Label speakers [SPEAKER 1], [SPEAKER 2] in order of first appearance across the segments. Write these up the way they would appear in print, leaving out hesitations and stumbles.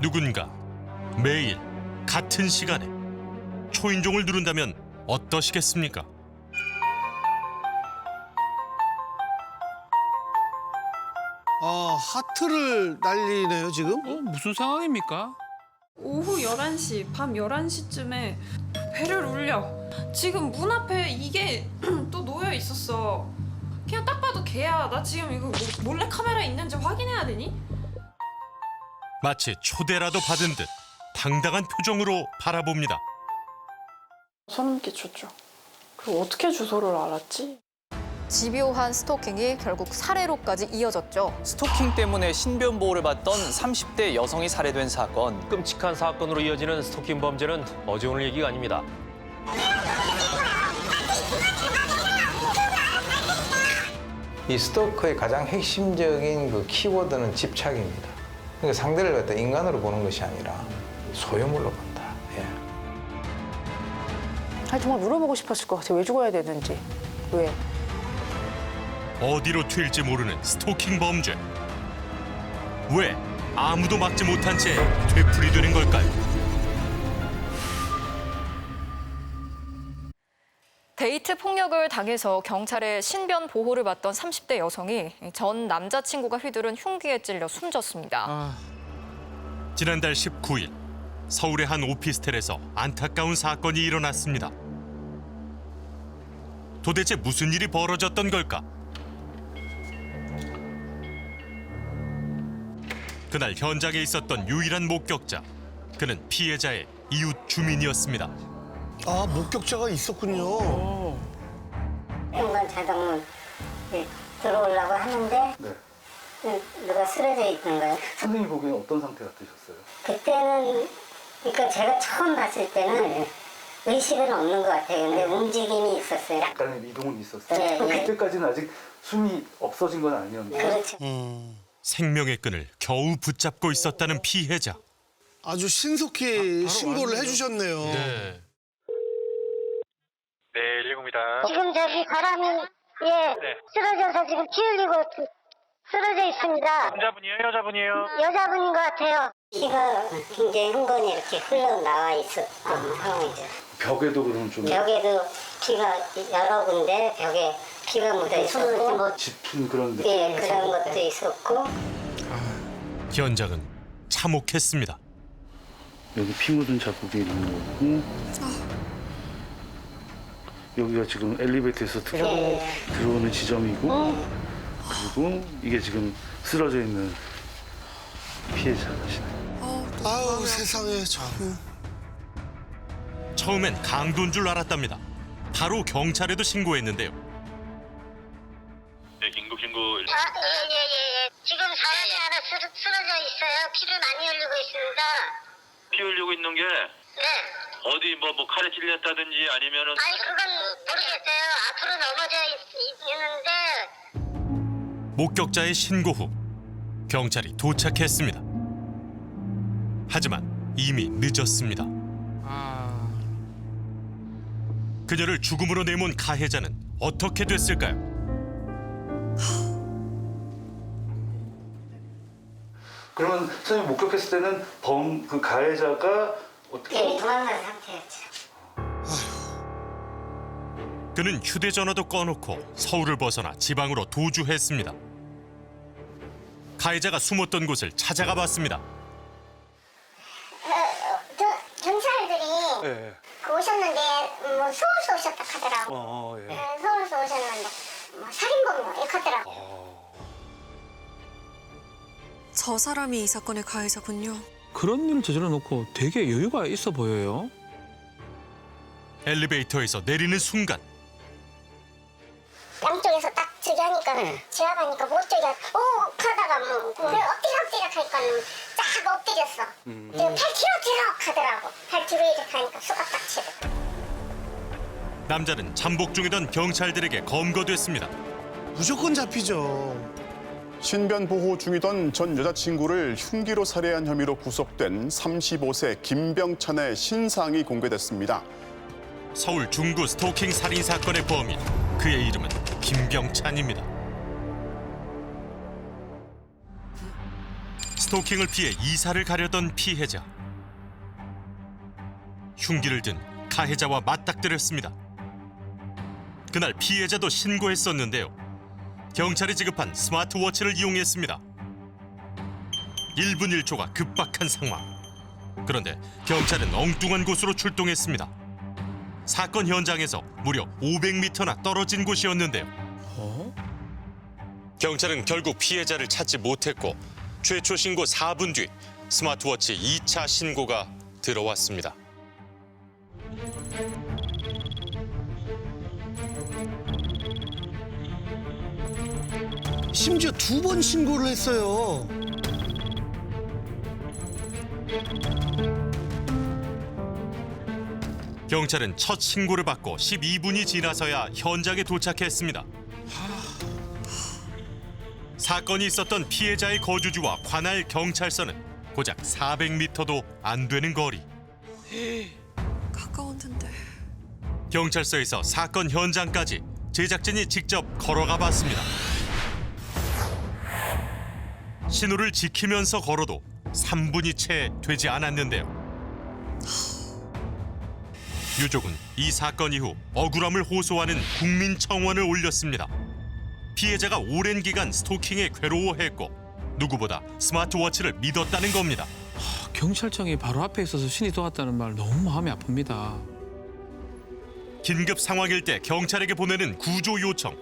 [SPEAKER 1] 누군가 매일 같은 시간에 초인종을 누른다면 어떠시겠습니까?
[SPEAKER 2] 아, 하트를 날리네요, 지금?
[SPEAKER 3] 무슨 상황입니까?
[SPEAKER 4] 오후 11시, 밤 11시쯤에 배를 울려. 지금 문 앞에 이게 또 놓여 있었어. 그냥 딱 봐도 걔야. 나 지금 이거 몰래 카메라 있는지 확인해야 되니?
[SPEAKER 1] 마치 초대라도 받은 듯 당당한 표정으로 바라봅니다.
[SPEAKER 4] 소름 끼쳤죠. 그리고 어떻게 주소를 알았지?
[SPEAKER 5] 집요한 스토킹이 결국 살해로까지 이어졌죠.
[SPEAKER 6] 스토킹 때문에 신변 보호를 받던 30대 여성이 살해된 사건.
[SPEAKER 7] 끔찍한 사건으로 이어지는 스토킹 범죄는 어제 오늘 얘기가 아닙니다.
[SPEAKER 8] 이 스토커의 가장 핵심적인 그 키워드는 집착입니다. 그러니까 상대를 갖다 인간으로 보는 것이 아니라 소유물로 본다. 예.
[SPEAKER 9] 아니, 정말 물어보고 싶었을 것 같아요. 왜 죽어야 되는지. 왜?
[SPEAKER 1] 어디로 튈지 모르는 스토킹 범죄. 왜 아무도 막지 못한 채 되풀이되는 걸까요?
[SPEAKER 5] 데이트 폭력을 당해서 경찰의 신변 보호를 받던 30대 여성이 전 남자친구가 휘두른 흉기에 찔려 숨졌습니다.
[SPEAKER 1] 지난달 19일 서울의 한 오피스텔에서 안타까운 사건이 일어났습니다. 도대체 무슨 일이 벌어졌던 걸까? 그날 현장에 있었던 유일한 목격자. 그는 피해자의 이웃 주민이었습니다.
[SPEAKER 2] 아, 목격자가 있었군요.
[SPEAKER 10] 현관 자동문 들어오려고 하는데 누가 쓰러져 있는 거예요.
[SPEAKER 11] 선생님 보기엔 어떤 상태 같으셨어요?
[SPEAKER 10] 그때는 그러니까 제가 처음 봤을 때는 의식은 없는 것 같아요. 근데 움직임이 있었어요.
[SPEAKER 11] 약간의 미동은 있었어요?
[SPEAKER 10] 네,
[SPEAKER 11] 그럼
[SPEAKER 10] 네.
[SPEAKER 11] 그때까지는 아직 숨이 없어진 건 아니었나요?
[SPEAKER 10] 그렇죠.
[SPEAKER 1] 생명의 끈을 겨우 붙잡고 있었다는 피해자.
[SPEAKER 2] 아주 신속히 신고를 해주셨네요.
[SPEAKER 7] 네.
[SPEAKER 12] 네, 119입니다.
[SPEAKER 10] 지금 저기 사람이 쓰러져서 지금 피 흘리고 쓰러져 있습니다.
[SPEAKER 12] 남자분이에요, 여자분이에요?
[SPEAKER 10] 여자분인 것 같아요. 피가 굉장히 흥건히 이렇게 흘러나와 있었던 상황이죠.
[SPEAKER 11] 벽에도 그럼 좀
[SPEAKER 10] 벽에도 피가 여러 군데 벽에 피가 묻어 있었고
[SPEAKER 11] 짚은 그런 느낌?
[SPEAKER 10] 예, 그런 것도 있었고
[SPEAKER 1] 현장은 참혹했습니다.
[SPEAKER 11] 여기 피 묻은 자국이 있는 거고 여기가 지금 엘리베이터에서 들어오는 지점이고 그리고 이게 지금 쓰러져 있는 피해자시네요.
[SPEAKER 2] 아우, 세상에 참.
[SPEAKER 1] 처음엔 강도인 줄 알았답니다. 바로 경찰에도 신고했는데요.
[SPEAKER 12] 네, 긴급 신고.
[SPEAKER 10] 예. 지금 사람이 하나 쓰러져 있어요. 피를 많이 흘리고 있습니다.
[SPEAKER 12] 피 흘리고 있는 게
[SPEAKER 10] 네.
[SPEAKER 12] 어디 뭐 칼에 찔렸다든지 아니면은
[SPEAKER 10] 아니 그건 모르겠어요. 앞으로 넘어져 있는데
[SPEAKER 1] 목격자의 신고 후 경찰이 도착했습니다. 하지만 이미 늦었습니다. 그녀를 죽음으로 내몬 가해자는 어떻게 됐을까요?
[SPEAKER 11] 그러면 선생님 목격했을 때는 그 가해자가 어떻게
[SPEAKER 10] 예, 도망간 상태였죠.
[SPEAKER 1] 그는 휴대전화도 꺼놓고 서울을 벗어나 지방으로 도주했습니다. 가해자가 숨었던 곳을 찾아가 봤습니다.
[SPEAKER 10] 경찰들이
[SPEAKER 11] 예.
[SPEAKER 10] 오셨는데 뭐 서울서 오셨다 하더라고.
[SPEAKER 11] 예.
[SPEAKER 10] 서울서 오셨는데 뭐 살인범 뭐 이렇게 하더라고.
[SPEAKER 4] 저 사람이 이 사건의 가해자군요.
[SPEAKER 3] 그런 일을 저질러 놓고 되게 여유가 있어 보여요.
[SPEAKER 1] 엘리베이터에서 내리는 순간
[SPEAKER 10] 양쪽에서 딱 저기 하니까 제압하니까 못 저기 하다가 뭐 엎드려 하니까는 쫙 엎드렸어. 팔 뒤로 하더라고. 팔 뒤로 이렇게 하니까 수갑 딱 치고.
[SPEAKER 1] 남자는 잠복 중이던 경찰들에게 검거됐습니다.
[SPEAKER 2] 무조건 잡히죠.
[SPEAKER 13] 신변 보호 중이던 전 여자친구를 흉기로 살해한 혐의로 구속된 35세 김병찬의 신상이 공개됐습니다.
[SPEAKER 1] 서울 중구 스토킹 살인 사건의 범인, 그의 이름은 김병찬입니다. 스토킹을 피해 이사를 가려던 피해자. 흉기를 든 가해자와 맞닥뜨렸습니다. 그날 피해자도 신고했었는데요. 경찰이 지급한 스마트워치를 이용했습니다. 1분 1초가 급박한 상황. 그런데 경찰은 엉뚱한 곳으로 출동했습니다. 사건 현장에서 무려 500m나 떨어진 곳이었는데요. 경찰은 결국 피해자를 찾지 못했고 최초 신고 4분 뒤 스마트워치 2차 신고가 들어왔습니다.
[SPEAKER 2] 심지어 2번 신고를 했어요.
[SPEAKER 1] 경찰은 첫 신고를 받고 12분이 지나서야 현장에 도착했습니다. 사건이 있었던 피해자의 거주지와 관할 경찰서는 고작 400m도 안 되는 거리.
[SPEAKER 4] 가까웠는데.
[SPEAKER 1] 경찰서에서 사건 현장까지 제작진이 직접 걸어가 봤습니다. 신호를 지키면서 걸어도 3분이 채 되지 않았는데요. 유족은 이 사건 이후 억울함을 호소하는 국민청원을 올렸습니다. 피해자가 오랜 기간 스토킹에 괴로워했고 누구보다 스마트워치를 믿었다는 겁니다.
[SPEAKER 3] 경찰청이 바로 앞에 있어서 신이 도왔다는 말 너무 마음이 아픕니다.
[SPEAKER 1] 긴급 상황일 때 경찰에게 보내는 구조 요청.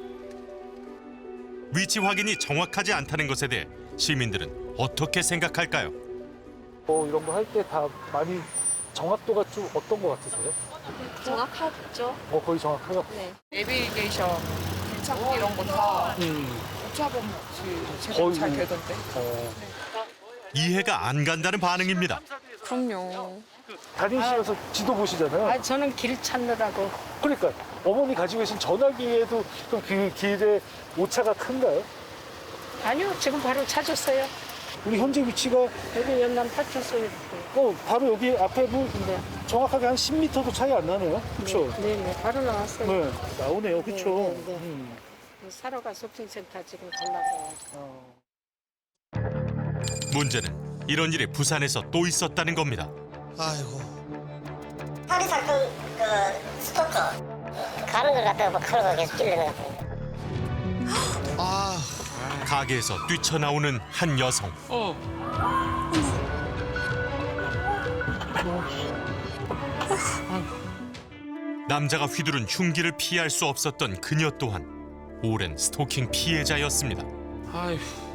[SPEAKER 1] 위치 확인이 정확하지 않다는 것에 대해 시민들은 어떻게 생각할까요?
[SPEAKER 11] 이런 거 할 때 다 많이 정확도가 좀 어떤 거 같으세요?
[SPEAKER 5] 정확하죠?
[SPEAKER 11] 거의 정확해요?
[SPEAKER 5] 네.
[SPEAKER 9] 내비게이션, 길찾기 이런 거 다 오차범 없이 제대로 잘 되던데.
[SPEAKER 1] 이해가 안 간다는 반응입니다.
[SPEAKER 9] 그럼요.
[SPEAKER 11] 다니시면서 지도 보시잖아요.
[SPEAKER 9] 저는 길 찾느라고.
[SPEAKER 11] 그러니까 어머니 가지고 계신 전화기에도 좀 그 길에 오차가 큰가요?
[SPEAKER 9] 아니요, 지금 바로 찾았어요.
[SPEAKER 11] 우리 현재 위치가
[SPEAKER 9] 여기 연남 파출소에.
[SPEAKER 11] 바로 여기 앞에 정확하게 한 10m도 차이 안 나네요. 그렇죠?
[SPEAKER 9] 네, 바로 나왔어요.
[SPEAKER 11] 네, 나오네요. 그렇죠?
[SPEAKER 9] 사러 가 쇼핑센터 지금 가려고.
[SPEAKER 1] 문제는 이런 일이 부산에서 또 있었다는 겁니다.
[SPEAKER 2] 아이고.
[SPEAKER 10] 살인 사건 스토커 가는 걸 갖다가 막 칼로 계속 찔러요.
[SPEAKER 1] 가게에서 뛰쳐나오는 한 여성. 남자가 휘두른 흉기를 피할 수 없었던 그녀 또한 오랜 스토킹 피해자였습니다.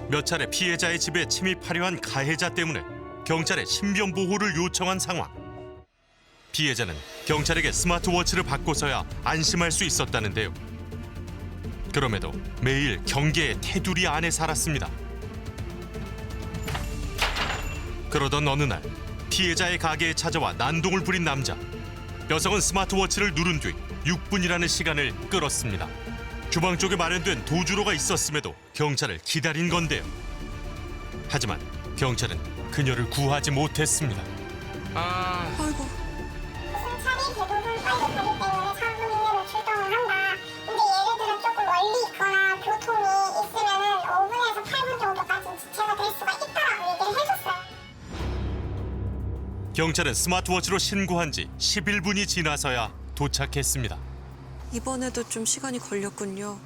[SPEAKER 1] 몇 차례 피해자의 집에 침입하려 한 가해자 때문에 경찰에 신변 보호를 요청한 상황. 피해자는 경찰에게 스마트워치를 받고서야 안심할 수 있었다는데요. 그럼에도 매일 경계의 테두리 안에 살았습니다. 그러던 어느 날 피해자의 가게에 찾아와 난동을 부린 남자. 여성은 스마트워치를 누른 뒤 6분이라는 시간을 끌었습니다. 주방 쪽에 마련된 도주로가 있었음에도 경찰을 기다린 건데요. 하지만 경찰은 그녀를 구하지 못했습니다.
[SPEAKER 10] 무슨 차리 대부분 빨리 가기 때문에 3분 이내로 출동을 한다. 근데 얘네들은 조금 멀리 있거나 교통이 있으면은 5분에서 8분 정도까지 지체가 될 수가 있다라고 얘기를 해줬어요.
[SPEAKER 1] 경찰은 스마트워치로 신고한 지 11분이 지나서야 도착했습니다.
[SPEAKER 4] 이번에도 좀 시간이 걸렸군요.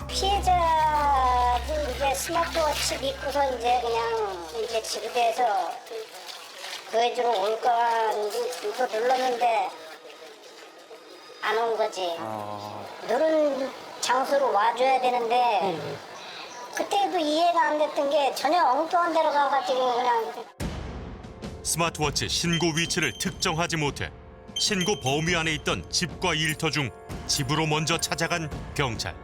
[SPEAKER 10] 피해자도 이제 스마트워치 믿고서 이제 그냥 이제 지급해서 구해주러 올까 또 눌렀는데 안 온 거지. 누른 장소로 와줘야 되는데 그때도 이해가 안 됐던 게 전혀 엉뚱한 데로 가가지고 그냥.
[SPEAKER 1] 스마트워치 신고 위치를 특정하지 못해 신고 범위 안에 있던 집과 일터 중 집으로 먼저 찾아간 경찰.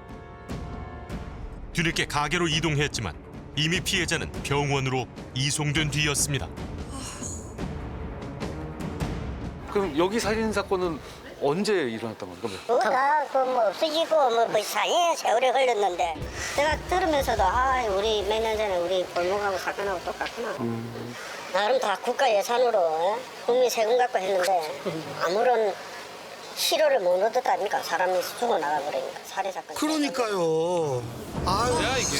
[SPEAKER 1] 뒤늦게 가게로 이동했지만 이미 피해자는 병원으로 이송된 뒤였습니다.
[SPEAKER 11] 그럼 여기 살인 사건은 언제 일어났단 말이에요?
[SPEAKER 10] 뭐가 뭐 없어지고 뭐 이상해 세월이 흘렀는데 내가 들으면서도 우리 몇 년 전에 우리 골목하고 사건하고 똑같구나. 나름 다 국가 예산으로 국민 세금 갖고 했는데 아무런 실효를 못 얻었다니까. 사람이 죽어나가 버리니까 살해 사건.
[SPEAKER 2] 그러니까요.
[SPEAKER 3] 뭐야 이게.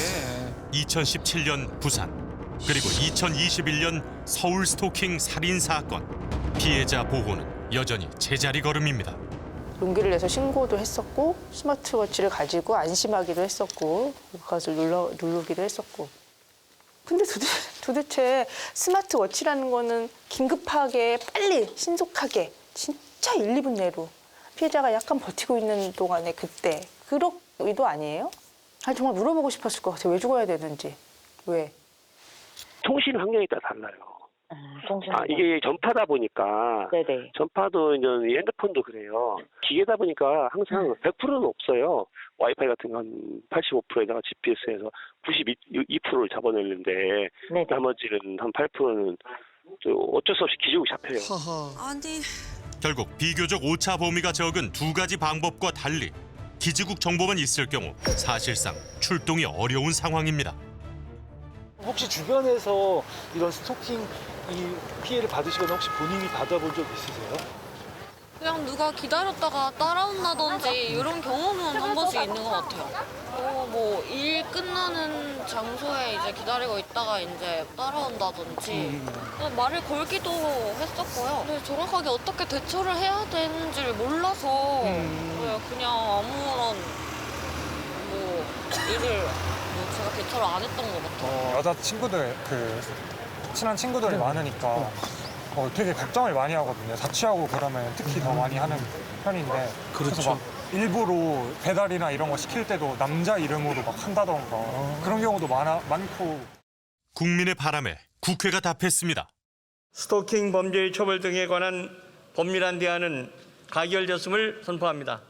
[SPEAKER 1] 2017년 부산. 그리고 2021년 서울 스토킹 살인 사건. 피해자 보호는 여전히 제자리 걸음입니다.
[SPEAKER 9] 용기를 내서 신고도 했었고 스마트워치를 가지고 안심하기도 했었고 그것을 누르기도 했었고. 근데 도대체 스마트워치라는 거는 긴급하게 빨리 신속하게 진짜 1, 2분 내로 피해자가 약간 버티고 있는 동안에 그때 그런 의도 아니에요? 아니, 정말 물어보고 싶었을 것 같아요. 왜 죽어야 되는지. 왜?
[SPEAKER 14] 통신 환경에 따라 달라요. 이게 전파다 보니까 전파도 이제 핸드폰도 그래요. 기계다 보니까 항상 100%는 없어요. 와이파이 같은 건 85%에다가 GPS에서 92%를 잡아내는데 나머지는 한 8%는 어쩔 수 없이 기록이 잡혀요.
[SPEAKER 1] 결국 비교적 오차 범위가 적은 두 가지 방법과 달리 기지국 정보만 있을 경우 사실상 출동이 어려운 상황입니다.
[SPEAKER 11] 혹시 주변에서 이런 스토킹 이 피해를 받으시거나 혹시 본인이 받아본 적 있으세요?
[SPEAKER 15] 그냥 누가 기다렸다가 따라온다든지 이런 경우는 한 번씩 있는 것 같아요. 뭐 일 끝나는 장소에 이제 기다리고 있다가 이제 따라온다든지 말을 걸기도 했었고요. 근데 정확하게 어떻게 대처를 해야 되는지를 몰라서 그냥 아무런 일을 제가 대처를 안 했던 것 같아요.
[SPEAKER 16] 여자 친구들 친한 친구들이 많으니까 되게 걱정을 많이 하거든요. 자취하고 그러면 특히 더 많이 하는 편인데 그래서 막 일부러 배달이나 이런 거 시킬 때도 남자 이름으로 막 한다던가 그런 경우도 많고.
[SPEAKER 1] 국민의 바람에 국회가 답했습니다.
[SPEAKER 17] 스토킹 범죄의 처벌 등에 관한 법률안 대안은 가결되었음을 선포합니다.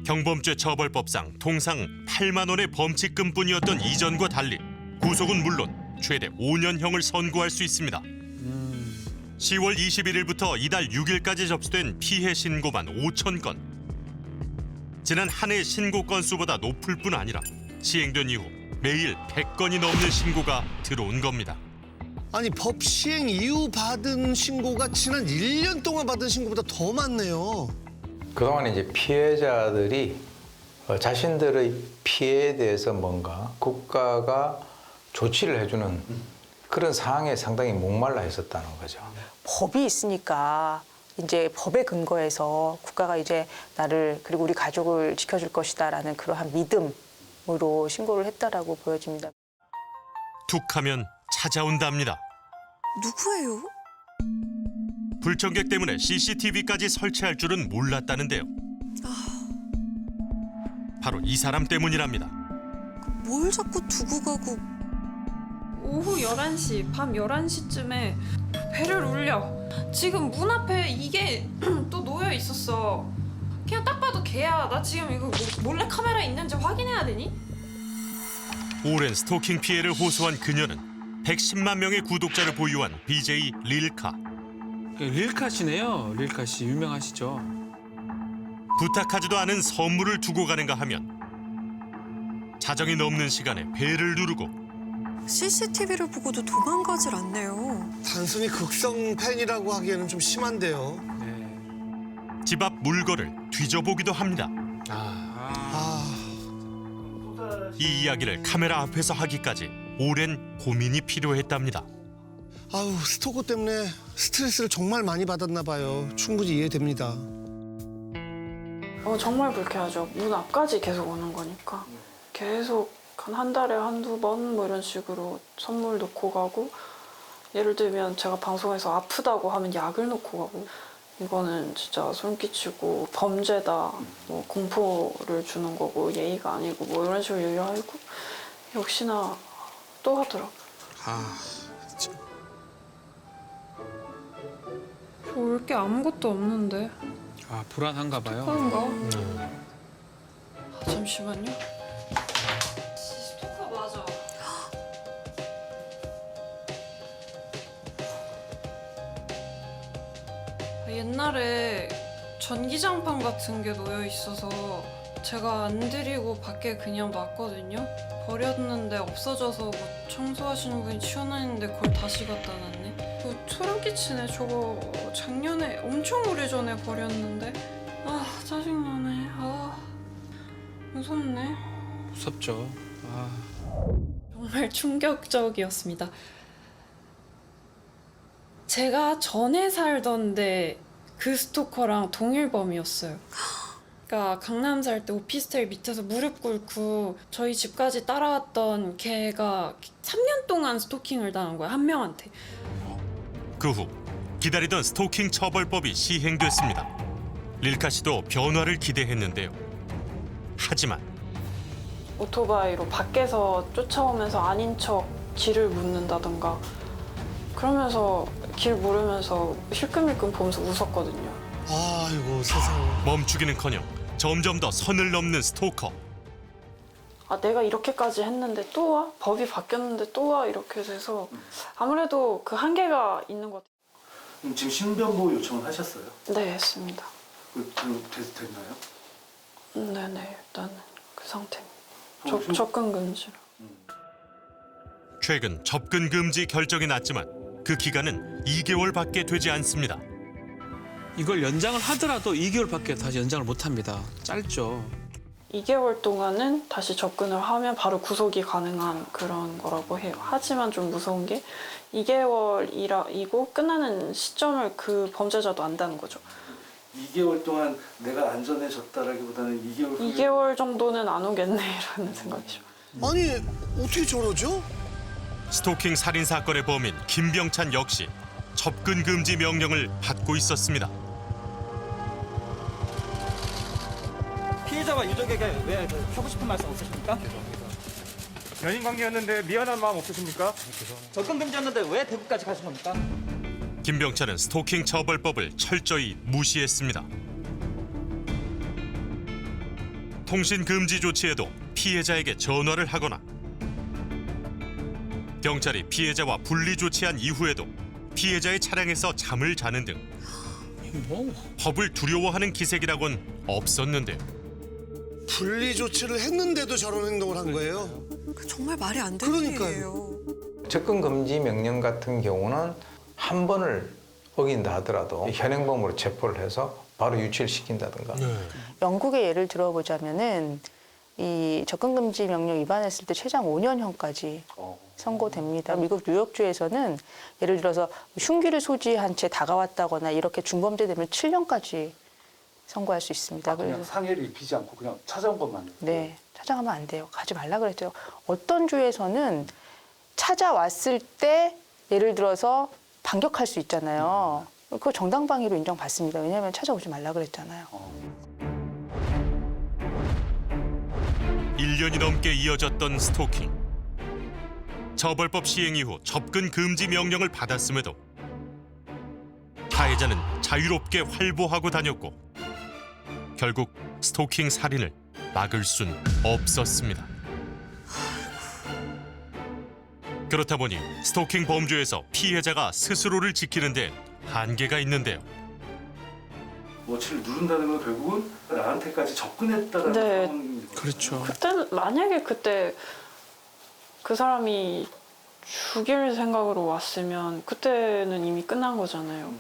[SPEAKER 1] 경범죄 처벌법상 통상 8만 원의 범칙금뿐이었던 이전과 달리 구속은 물론 최대 5년형을 선고할 수 있습니다. 10월 21일부터 이달 6일까지 접수된 피해 신고만 5천 건. 지난 한 해 신고 건수보다 높을 뿐 아니라 시행된 이후 매일 100건이 넘는 신고가 들어온 겁니다.
[SPEAKER 2] 아니, 법 시행 이후 받은 신고가 지난 1년 동안 받은 신고보다 더 많네요.
[SPEAKER 8] 그동안 이제 피해자들이 자신들의 피해에 대해서 뭔가 국가가 조치를 해주는 그런 상황에 상당히 목말라 있었다는 거죠.
[SPEAKER 9] 법이 있으니까 이제 법에 근거해서 국가가 이제 나를 그리고 우리 가족을 지켜줄 것이다라는 그러한 믿음으로 신고를 했다라고 보여집니다.
[SPEAKER 1] 툭하면 찾아온답니다.
[SPEAKER 15] 누구예요?
[SPEAKER 1] 불청객 때문에 CCTV까지 설치할 줄은 몰랐다는데요. 바로 이 사람 때문이랍니다.
[SPEAKER 15] 뭘 자꾸 두고 가고.
[SPEAKER 4] 오후 11시, 밤 11시쯤에 배를 울려. 지금 문 앞에 이게 또 놓여 있었어. 그냥 딱 봐도 걔야. 나 지금 이거 몰래 카메라 있는지 확인해야 되니?
[SPEAKER 1] 오랜 스토킹 피해를 호소한 그녀는 110만 명의 구독자를 보유한 BJ 릴카.
[SPEAKER 3] 릴카 씨네요. 릴카 씨 유명하시죠.
[SPEAKER 1] 부탁하지도 않은 선물을 두고 가는가 하면 자정이 넘는 시간에 배를 누르고
[SPEAKER 15] CCTV를 보고도 도망가질 않네요.
[SPEAKER 2] 단순히 극성 팬이라고 하기에는 좀 심한데요.
[SPEAKER 1] 집 앞 물건을 뒤져보기도 합니다. 이 이야기를 카메라 앞에서 하기까지 오랜 고민이 필요했답니다.
[SPEAKER 2] 아유, 스토커 때문에 스트레스를 정말 많이 받았나 봐요. 충분히 이해됩니다.
[SPEAKER 4] 정말 불쾌하죠. 문 앞까지 계속 오는 거니까. 계속 한 달에 한두 번 뭐 이런 식으로 선물 놓고 가고, 예를 들면 제가 방송에서 아프다고 하면 약을 놓고 가고, 이거는 진짜 소름 끼치고 범죄다, 뭐 공포를 주는 거고 예의가 아니고 뭐 이런 식으로 얘기하고 역시나 또 하더라고요. 저 올 게 아무것도 없는데.
[SPEAKER 3] 불안한가 봐요.
[SPEAKER 4] 그런가? 잠시만요. 스토커 맞아. 옛날에 전기장판 같은 게 놓여 있어서 제가 안 드리고 밖에 그냥 놨거든요. 버렸는데 없어져서 뭐 청소하시는 분이 치워놨는데 그걸 다시 갖다 놨네. 소름 끼치네. 저거 작년에 엄청 오래전에 버렸는데. 짜증나네. 무섭네.
[SPEAKER 3] 무섭죠.
[SPEAKER 4] 정말 충격적이었습니다. 제가 전에 살던데 그 스토커랑 동일범이었어요. 그러니까 강남 살 때 오피스텔 밑에서 무릎 꿇고 저희 집까지 따라왔던 걔가 3년 동안 스토킹을 당한 거야, 한 명한테.
[SPEAKER 1] 그 후 기다리던 스토킹 처벌법이 시행됐습니다. 릴카 씨도 변화를 기대했는데요. 하지만
[SPEAKER 4] 오토바이로 밖에서 쫓아오면서 아닌 척 길을 묻는다던가 그러면서 길 물으면서 힐끔힐끔 보면서 웃었거든요.
[SPEAKER 2] 아이고 세상에.
[SPEAKER 1] 멈추기는커녕 점점 더 선을 넘는 스토커.
[SPEAKER 4] 아, 내가 이렇게까지 했는데 또 와? 법이 바뀌었는데 또 와? 이렇게 돼서 아무래도 그 한계가 있는 것 같아요.
[SPEAKER 11] 지금 신변보호 요청을 하셨어요?
[SPEAKER 4] 네, 했습니다.
[SPEAKER 11] 됐나요?
[SPEAKER 4] 네네, 일단은 그 상태입니다. 접근 금지로.
[SPEAKER 1] 최근 접근 금지 결정이 났지만 그 기간은 2개월밖에 되지 않습니다.
[SPEAKER 3] 이걸 연장을 하더라도 2개월밖에 다시 연장을 못합니다. 짧죠.
[SPEAKER 4] 2개월 동안은 다시 접근을 하면 바로 구속이 가능한 그런 거라고 해요. 하지만 좀 무서운 게 2개월이고 끝나는 시점을 그 범죄자도 안다는 거죠.
[SPEAKER 11] 2개월 동안 내가 안전해졌다라기보다는 2개월 후에
[SPEAKER 4] 2개월 정도는 안 오겠네라는 생각이죠.
[SPEAKER 2] 아니 어떻게 저러죠?
[SPEAKER 1] 스토킹 살인 사건의 범인 김병찬 역시 접근 금지 명령을 받고 있었습니다.
[SPEAKER 18] 피해자와 유족에게 왜 하고 싶은 말씀 없으십니까?
[SPEAKER 16] 연인 관계였는데 미안한 마음 없으십니까?
[SPEAKER 18] 접근 금지였는데 왜 대구까지 가신 겁니까?
[SPEAKER 1] 김병찬은 스토킹 처벌법을 철저히 무시했습니다. 통신 금지 조치에도 피해자에게 전화를 하거나 경찰이 피해자와 분리 조치한 이후에도 피해자의 차량에서 잠을 자는 등 법을 두려워하는 기색이라곤 없었는데요.
[SPEAKER 2] 분리 조치를 했는데도 저런 행동을 한 거예요?
[SPEAKER 19] 정말 말이 안 되는
[SPEAKER 2] 그러니까요.
[SPEAKER 19] 일이에요.
[SPEAKER 8] 접근 금지 명령 같은 경우는 한 번을 어긴다 하더라도 현행범으로 체포를 해서 바로 유치를 시킨다든가.
[SPEAKER 9] 영국의 예를 들어보자면은 이 접근금지 명령 위반했을 때 최장 5년형까지 선고됩니다. 미국 뉴욕주에서는 예를 들어서 흉기를 소지한 채 다가왔다거나 이렇게 중범죄 되면 7년까지 선고할 수 있습니다.
[SPEAKER 11] 그냥 상해를 입히지 않고 그냥 찾아온 것만.
[SPEAKER 9] 네, 찾아가면 안 돼요. 가지 말라 그랬죠. 어떤 주에서는 찾아왔을 때 예를 들어서 반격할 수 있잖아요. 그거 정당방위로 인정받습니다. 왜냐하면 찾아오지 말라 그랬잖아요.
[SPEAKER 1] 1년이 넘게 이어졌던 스토킹. 처벌법 시행 이후 접근 금지 명령을 받았음에도 가해자는 자유롭게 활보하고 다녔고 결국 스토킹 살인을 막을 순 없었습니다. 그렇다 보니 스토킹 범죄에서 피해자가 스스로를 지키는 데 한계가 있는데요.
[SPEAKER 11] 워치를 누른다는 건 결국은 나한테까지 접근했다라는 상황인 거죠.
[SPEAKER 3] 그렇죠.
[SPEAKER 4] 그때는 만약에 그때 그 사람이 죽일 생각으로 왔으면 그때는 이미 끝난 거잖아요.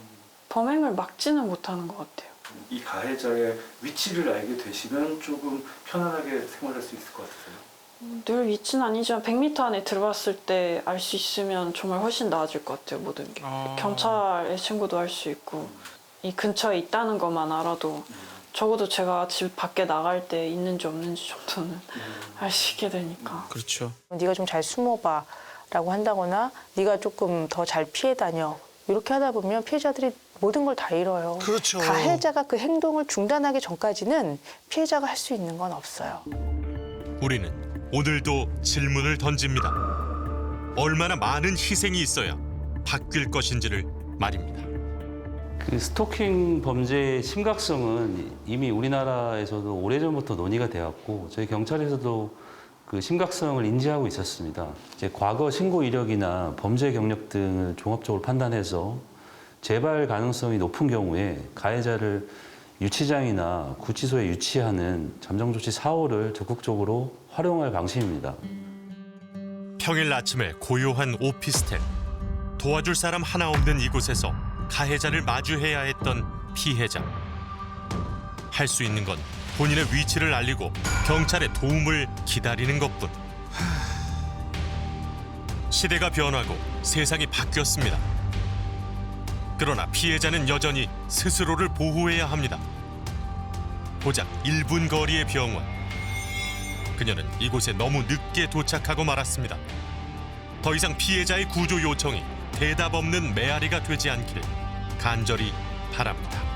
[SPEAKER 4] 범행을 막지는 못하는 것 같아요.
[SPEAKER 11] 이 가해자의 위치를 알게 되시면 조금 편안하게 생활할 수 있을 것 같으세요?
[SPEAKER 4] 늘 위치는 아니지만 100m 안에 들어왔을 때 알 수 있으면 정말 훨씬 나아질 것 같아요, 모든 게. 경찰에 신고도 할 수 있고 이 근처에 있다는 것만 알아도 적어도 제가 집 밖에 나갈 때 있는지 없는지 정도는 알 수 있게 되니까.
[SPEAKER 3] 그렇죠.
[SPEAKER 9] 네가 좀 잘 숨어봐 라고 한다거나 네가 조금 더 잘 피해 다녀. 이렇게 하다 보면 피해자들이 모든 걸 다 잃어요.
[SPEAKER 2] 그렇죠.
[SPEAKER 9] 가해자가 그 행동을 중단하기 전까지는 피해자가 할 수 있는 건 없어요.
[SPEAKER 1] 우리는 오늘도 질문을 던집니다. 얼마나 많은 희생이 있어야 바뀔 것인지를 말입니다.
[SPEAKER 20] 그 스토킹 범죄의 심각성은 이미 우리나라에서도 오래전부터 논의가 되었고 저희 경찰에서도 그 심각성을 인지하고 있었습니다. 이제 과거 신고 이력이나 범죄 경력 등을 종합적으로 판단해서 재발 가능성이 높은 경우에 가해자를 유치장이나 구치소에 유치하는 잠정조치 사호를 적극적으로 활용할 방침입니다.
[SPEAKER 1] 평일 아침에 고요한 오피스텔. 도와줄 사람 하나 없는 이곳에서 가해자를 마주해야 했던 피해자. 할 수 있는 건 본인의 위치를 알리고 경찰의 도움을 기다리는 것뿐. 시대가 변하고 세상이 바뀌었습니다. 그러나 피해자는 여전히 스스로를 보호해야 합니다. 고작 1분 거리의 병원. 그녀는 이곳에 너무 늦게 도착하고 말았습니다. 더 이상 피해자의 구조 요청이 대답 없는 메아리가 되지 않길 간절히 바랍니다.